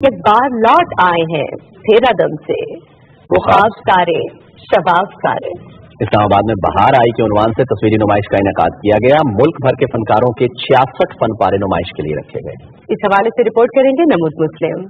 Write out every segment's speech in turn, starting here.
के बार लौट आए हैं थेरादम से वो खास कारे शबाब कारे। इस्लामाबाद में बहार आई के उन्वान से तस्वीरी नुमाइश का इनेकाद किया गया। मुल्क भर के फनकारों के 66 फन पारे नुमाइश के लिए रखे गए। इस हवाले से रिपोर्ट करेंगे नमूद मुस्लिम।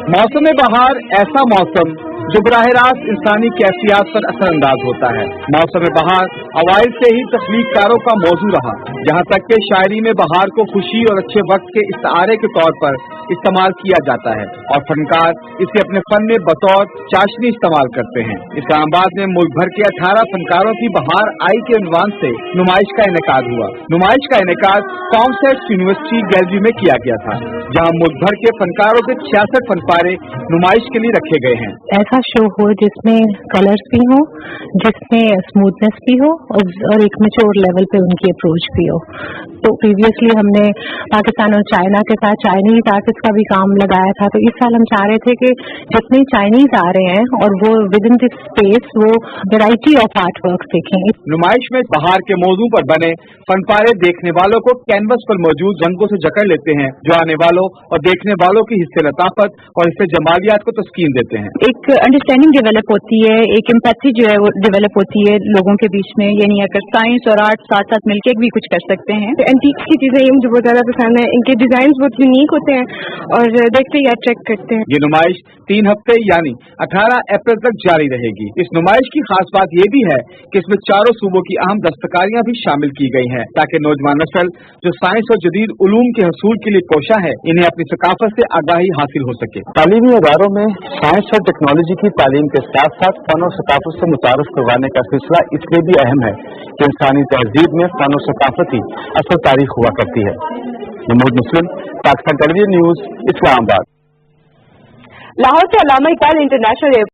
मौसम बहार ऐसा मौसम जो बराह रास्त इंसानी कैफियत पर असरअंदाज होता है। मौसम बहार अवाइल से ही तख्लीककारों का मौजू रहा, जहाँ तक कि शायरी में बहार को खुशी और अच्छे वक्त के इस्तारे के तौर पर इस्तेमाल किया जाता है और फनकार इसे अपने फन में बतौर चाशनी इस्तेमाल करते हैं। इस्लामाबाद में मुल्क भर के 18 फनकारों की बहार आई के उन्वान से नुमाइश का इनेकाद हुआ। नुमाइश का इनेकाद कॉमसेट यूनिवर्सिटी गैलरी में किया गया था, जहाँ मुल्क भर के फनकारों के 66 फनपारे नुमाइश के लिए रखे गए हैं। ऐसा शो हो जिसमें कलर्स भी हो, जिसमें स्मूथनेस भी हो और एक मैच्योर लेवल पे उनकी अप्रोच भी हो। तो प्रीवियसली हमने पाकिस्तान और चाइना के साथ चाइनीज आर्टिस्ट का भी काम लगाया था, तो इस साल हम चाह रहे थे कि जितने चाइनीज आ रहे हैं और वो विद इन दिस स्पेस वो वैरायटी ऑफ आर्ट वर्क देखेंगे। नुमाइश में बहार के मौजू पर बने फनपारे देखने वालों को कैनवस पर मौजूद रंगों से जकड़ लेते हैं, जो आने वालों और देखने वालों की हिस्से लताफत और हिस्से जमालियात को तस्कीन देते हैं। एक अंडरस्टैंडिंग डेवलप होती है, एक एम्पैथी जो है वो डेवलप होती है लोगों के बीच में। यानी अगर साइंस और आर्ट साथ साथ मिलकर भी कुछ कर सकते हैं। एंटीक की चीजें ये मुझे बहुत ज्यादा पसंद है, इनके डिजाइन बहुत यूनिक होते हैं और देखते ही अट्रैक्ट करते हैं। ये नुमाइश 3 हफ्ते यानी 18 अप्रैल तक जारी रहेगी। इस नुमाइश की खास बात ये भी है कि इसमें चारों सूबों की अहम दस्तकारियां भी शामिल की गई हैं, ताकि नौजवान नस्ल जो साइंस और जदीद उलूम के हसूल के लिए कोशा है, इन्हें अपनी सकाफत से आगाही हासिल हो सके। तालीमी इदारों में साइंस और टेक्नोलॉजी की तालीम के साथ साथ फन और सकाफत से मुतारफ करवाने का सिलसिला इसलिए भी अहम है कि इंसानी तहजीब में फन और सकाफत ही असल तारीख हुआ करती है। नमूद मुस्लिम, पाकिस्तान टेलीविजन न्यूज, इस्लामाबाद। लाहौर के अल्लामा इकबाल इंटरनेशनल